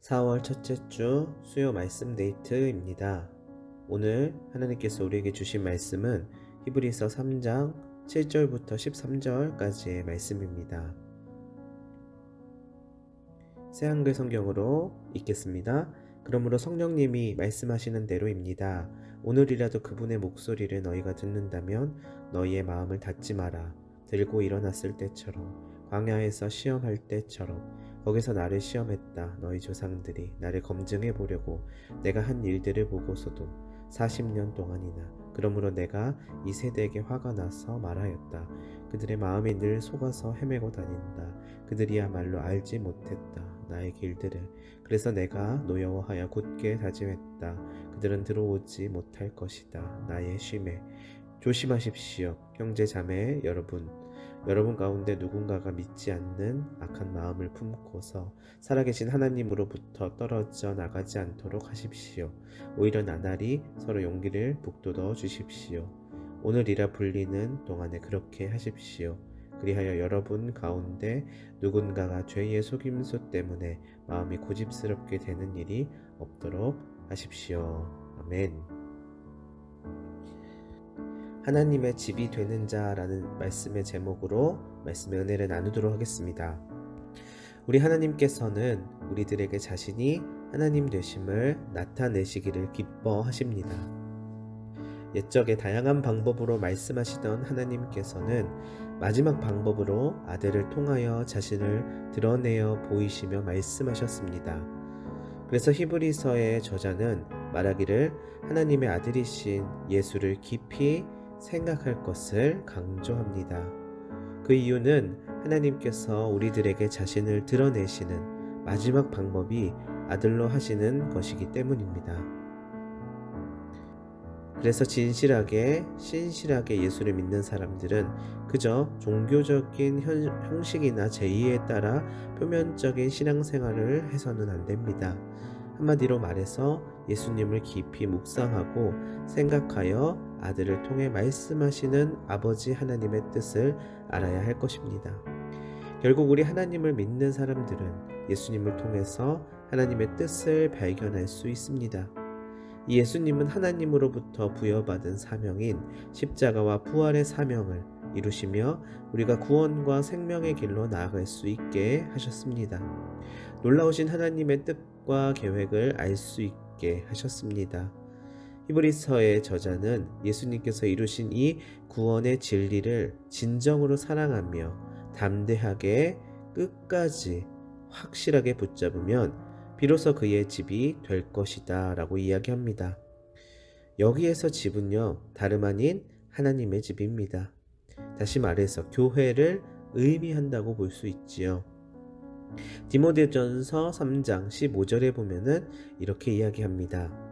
4월 첫째 주 수요 말씀 데이트입니다. 오늘 하나님께서 우리에게 주신 말씀은 히브리서 3장 7절부터 13절까지의 말씀입니다. 새한글 성경으로 읽겠습니다. 그러므로 성령님이 말씀하시는 대로입니다. 오늘이라도 그분의 목소리를 너희가 듣는다면 너희의 마음을 닫지 마라. 들고 일어났을 때처럼 광야에서 시험할 때처럼 거기서 나를 시험했다. 너희 조상들이 나를 검증해 보려고 내가 한 일들을 보고서도 40년 동안이나 그러므로 내가 이 세대에게 화가 나서 말하였다. 그들의 마음이 늘 속아서 헤매고 다닌다. 그들이야말로 알지 못했다. 나의 길들을. 그래서 내가 노여워하여 굳게 다짐했다. 그들은 들어오지 못할 것이다. 나의 쉼에. 조심하십시오. 형제 자매 여러분. 여러분 가운데 누군가가 믿지 않는 악한 마음을 품고서 살아계신 하나님으로부터 떨어져 나가지 않도록 하십시오. 오히려 나날이 서로 용기를 북돋워 주십시오. 오늘이라 불리는 동안에 그렇게 하십시오. 그리하여 여러분 가운데 누군가가 죄의 속임수 때문에 마음이 고집스럽게 되는 일이 없도록 하십시오. 아멘. 하나님의 집이 되는 자라는 말씀의 제목으로 말씀의 은혜를 나누도록 하겠습니다. 우리 하나님께서는 우리들에게 자신이 하나님 되심을 나타내시기를 기뻐하십니다. 옛적에 다양한 방법으로 말씀하시던 하나님께서는 마지막 방법으로 아들을 통하여 자신을 드러내어 보이시며 말씀하셨습니다. 그래서 히브리서의 저자는 말하기를 하나님의 아들이신 예수를 깊이 생각할 것을 강조합니다. 그 이유는 하나님께서 우리들에게 자신을 드러내시는 마지막 방법이 아들로 하시는 것이기 때문입니다. 그래서 진실하게 신실하게 예수를 믿는 사람들은 그저 종교적인 형식이나 제의에 따라 표면적인 신앙생활을 해서는 안 됩니다. 한마디로 말해서 예수님을 깊이 묵상하고 생각하여 아들을 통해 말씀하시는 아버지 하나님의 뜻을 알아야 할 것입니다. 결국 우리 하나님을 믿는 사람들은 예수님을 통해서 하나님의 뜻을 발견할 수 있습니다. 이 예수님은 하나님으로부터 부여받은 사명인 십자가와 부활의 사명을 이루시며 우리가 구원과 생명의 길로 나아갈 수 있게 하셨습니다. 놀라우신 하나님의 뜻과 계획을 알 수 있게 하셨습니다. 히브리서의 저자는 예수님께서 이루신 이 구원의 진리를 진정으로 사랑하며 담대하게 끝까지 확실하게 붙잡으면 비로소 그의 집이 될 것이다 라고 이야기합니다. 여기에서 집은요, 다름 아닌 하나님의 집입니다. 다시 말해서 교회를 의미한다고 볼 수 있지요. 디모데전서 3장 15절에 보면은 이렇게 이야기합니다.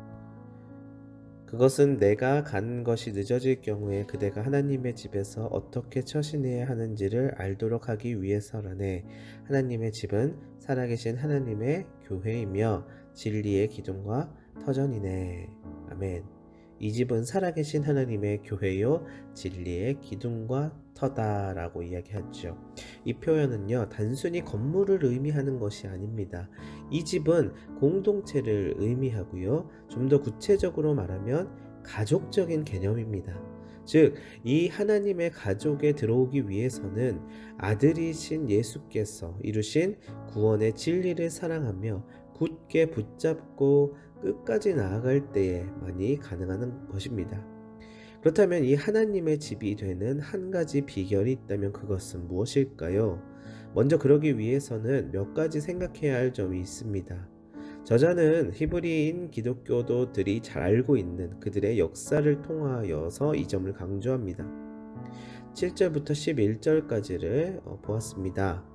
그것은 내가 간 것이 늦어질 경우에 그대가 하나님의 집에서 어떻게 처신해야 하는지를 알도록 하기 위해서라네. 하나님의 집은 살아계신 하나님의 교회이며 진리의 기둥과 터전이네. 아멘. 이 집은 살아계신 하나님의 교회요 진리의 기둥과 터다라고 이야기하죠. 이 표현은요, 단순히 건물을 의미하는 것이 아닙니다. 이 집은 공동체를 의미하고요, 좀 더 구체적으로 말하면 가족적인 개념입니다. 즉, 이 하나님의 가족에 들어오기 위해서는 아들이신 예수께서 이루신 구원의 진리를 사랑하며 굳게 붙잡고 끝까지 나아갈 때에만이 가능한 것입니다. 그렇다면 이 하나님의 집이 되는 한 가지 비결이 있다면 그것은 무엇일까요? 먼저 그러기 위해서는 몇 가지 생각해야 할 점이 있습니다. 저자는 히브리인 기독교도들이 잘 알고 있는 그들의 역사를 통하여서 이 점을 강조합니다. 7절부터 11절까지를 보았습니다.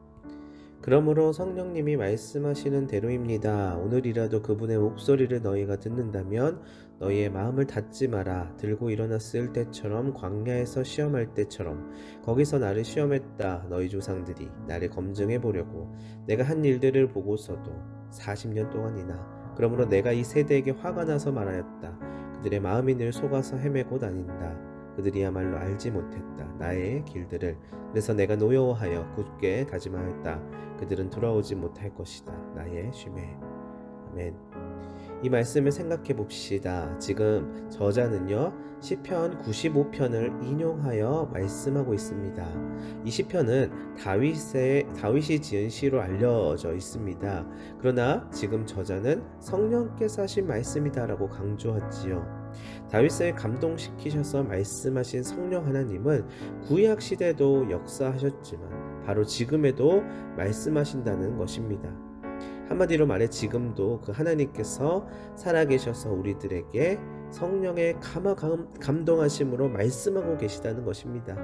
그러므로 성령님이 말씀하시는 대로입니다. 오늘이라도 그분의 목소리를 너희가 듣는다면 너희의 마음을 닫지 마라. 들고 일어났을 때처럼 광야에서 시험할 때처럼 거기서 나를 시험했다. 너희 조상들이 나를 검증해 보려고 내가 한 일들을 보고서도 40년 동안이나 그러므로 내가 이 세대에게 화가 나서 말하였다. 그들의 마음이 늘 속아서 헤매고 다닌다. 그들이야말로 알지 못했다. 나의 길들을. 그래서 내가 노여워하여 굳게 다짐하였다. 그들은 돌아오지 못할 것이다. 나의 쉼에. 아멘. 이 말씀을 생각해 봅시다. 지금 저자는요, 시편 95편을 인용하여 말씀하고 있습니다. 이 시편은 다윗이 지은 시로 알려져 있습니다. 그러나 지금 저자는 성령께서 하신 말씀이다라고 강조하지요. 다윗을 감동시키셔서 말씀하신 성령 하나님은 구약 시대도 역사하셨지만 바로 지금에도 말씀하신다는 것입니다. 한마디로 말해 지금도 그 하나님께서 살아계셔서 우리들에게 성령의 감동하심으로 말씀하고 계시다는 것입니다.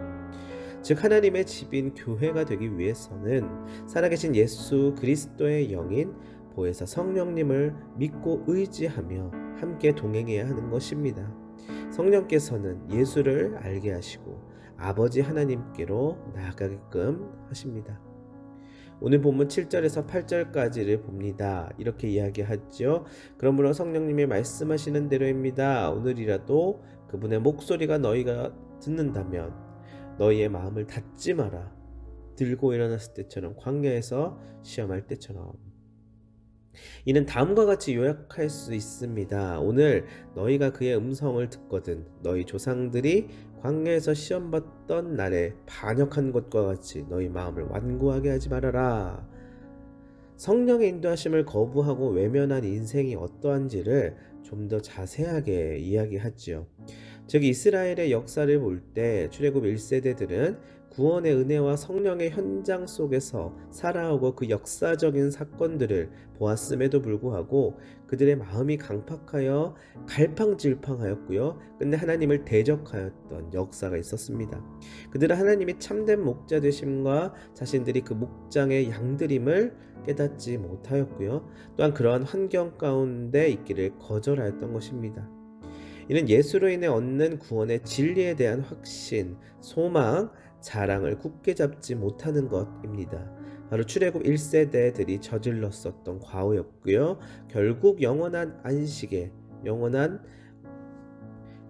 즉 하나님의 집인 교회가 되기 위해서는 살아계신 예수 그리스도의 영인 보혜사 성령님을 믿고 의지하며 함께 동행해야 하는 것입니다. 성령께서는 예수를 알게 하시고 아버지 하나님께로 나아가게끔 하십니다. 오늘 본문 7절에서 8절까지를 봅니다. 이렇게 이야기하죠. 그러므로 성령님이 말씀하시는 대로입니다. 오늘이라도 그분의 목소리가 너희가 듣는다면 너희의 마음을 닫지 마라. 들고 일어났을 때처럼 광야에서 시험할 때처럼. 이는 다음과 같이 요약할 수 있습니다. 오늘 너희가 그의 음성을 듣거든 너희 조상들이 광야에서 시험받던 날에 반역한 것과 같이 너희 마음을 완고하게 하지 말아라. 성령의 인도하심을 거부하고 외면한 인생이 어떠한지를 좀 더 자세하게 이야기하지요. 즉 이스라엘의 역사를 볼 때 출애굽 1세대들은 구원의 은혜와 성령의 현장 속에서 살아오고 그 역사적인 사건들을 보았음에도 불구하고 그들의 마음이 강팍하여 갈팡질팡하였고요. 근데 하나님을 대적하였던 역사가 있었습니다. 그들은 하나님이 참된 목자 되심과 자신들이 그 목장의 양들임을 깨닫지 못하였고요. 또한 그러한 환경 가운데 있기를 거절하였던 것입니다. 이는 예수로 인해 얻는 구원의 진리에 대한 확신, 소망, 자랑을 굳게 잡지 못하는 것입니다. 바로 출애굽 1세대들이 저질렀었던 과오였고요. 결국 영원한 안식에, 영원한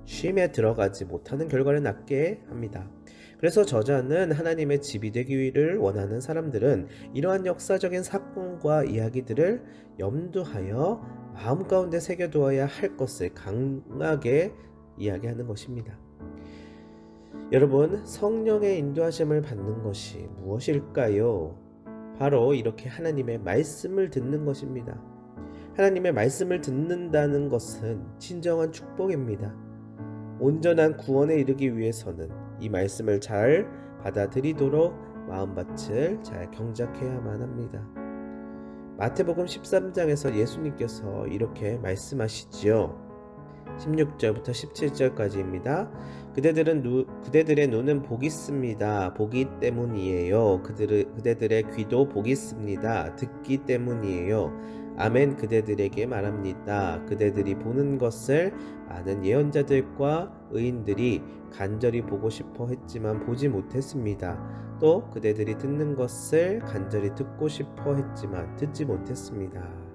쉼에 들어가지 못하는 결과를 낳게 합니다. 그래서 저자는 하나님의 집이 되기를 원하는 사람들은 이러한 역사적인 사건과 이야기들을 염두하여 마음 가운데 새겨두어야 할 것을 강하게 이야기하는 것입니다. 여러분, 성령의 인도하심을 받는 것이 무엇일까요? 바로 이렇게 하나님의 말씀을 듣는 것입니다. 하나님의 말씀을 듣는다는 것은 진정한 축복입니다. 온전한 구원에 이르기 위해서는 이 말씀을 잘 받아들이도록 마음밭을 잘 경작해야만 합니다. 마태복음 13장에서 예수님께서 이렇게 말씀하시지요. 16절부터 17절까지입니다. 그대들의 눈은 복이 있습니다. 보기 때문이에요. 그대들의 귀도 복이 있습니다. 듣기 때문이에요. 아멘. 그대들에게 말합니다. 그대들이 보는 것을 많은 예언자들과 의인들이 간절히 보고 싶어 했지만 보지 못했습니다. 또 그대들이 듣는 것을 간절히 듣고 싶어 했지만 듣지 못했습니다.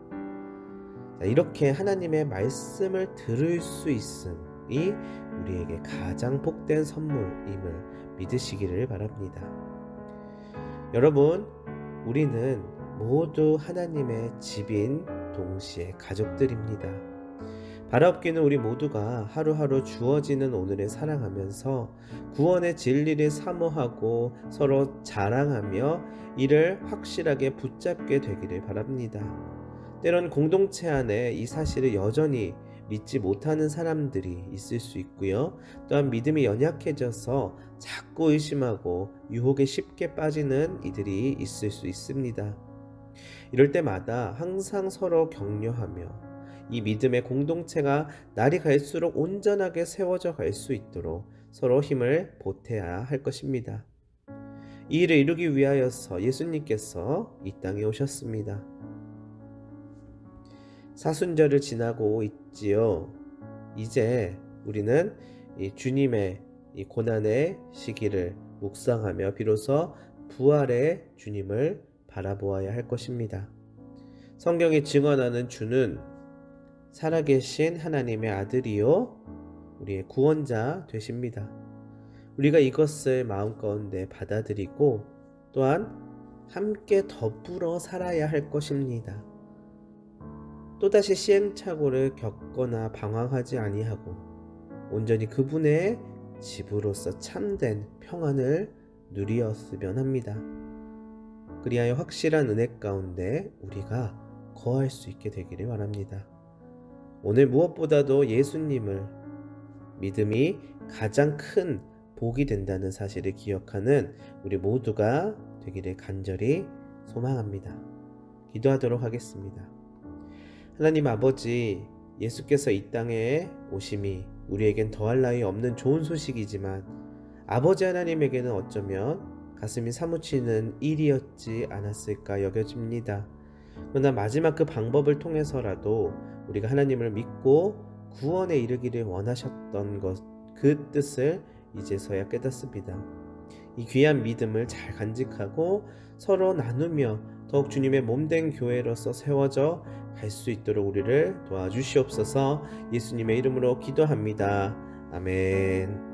이렇게 하나님의 말씀을 들을 수 있음이 우리에게 가장 복된 선물임을 믿으시기를 바랍니다. 여러분, 우리는 모두 하나님의 집인 동시에 가족들입니다. 바라옵기는 우리 모두가 하루하루 주어지는 오늘을 사랑하면서 구원의 진리를 사모하고 서로 자랑하며 이를 확실하게 붙잡게 되기를 바랍니다. 때론 공동체 안에 이 사실을 여전히 믿지 못하는 사람들이 있을 수 있고요. 또한 믿음이 연약해져서 자꾸 의심하고 유혹에 쉽게 빠지는 이들이 있을 수 있습니다. 이럴 때마다 항상 서로 격려하며 이 믿음의 공동체가 날이 갈수록 온전하게 세워져 갈 수 있도록 서로 힘을 보태야 할 것입니다. 이 일을 이루기 위하여서 예수님께서 이 땅에 오셨습니다. 사순절을 지나고 있지요. 이제 우리는 이 주님의 이 고난의 시기를 묵상하며 비로소 부활의 주님을 바라보아야 할 것입니다. 성경이 증언하는 주는 살아계신 하나님의 아들이요 우리의 구원자 되십니다. 우리가 이것을 마음 가운데 받아들이고 또한 함께 더불어 살아야 할 것입니다. 또다시 시행착오를 겪거나 방황하지 아니하고 온전히 그분의 집으로서 참된 평안을 누리었으면 합니다. 그리하여 확실한 은혜 가운데 우리가 거할 수 있게 되기를 바랍니다. 오늘 무엇보다도 예수님을 믿음이 가장 큰 복이 된다는 사실을 기억하는 우리 모두가 되기를 간절히 소망합니다. 기도하도록 하겠습니다. 하나님 아버지, 예수께서 이 땅에 오심이 우리에겐 더할 나위 없는 좋은 소식이지만 아버지 하나님에게는 어쩌면 가슴이 사무치는 일이었지 않았을까 여겨집니다. 그러나 마지막 그 방법을 통해서라도 우리가 하나님을 믿고 구원에 이르기를 원하셨던 그 뜻을 이제서야 깨닫습니다. 이 귀한 믿음을 잘 간직하고 서로 나누며 더욱 주님의 몸된 교회로서 세워져 갈 수 있도록 우리를 도와주시옵소서. 예수님의 이름으로 기도합니다. 아멘.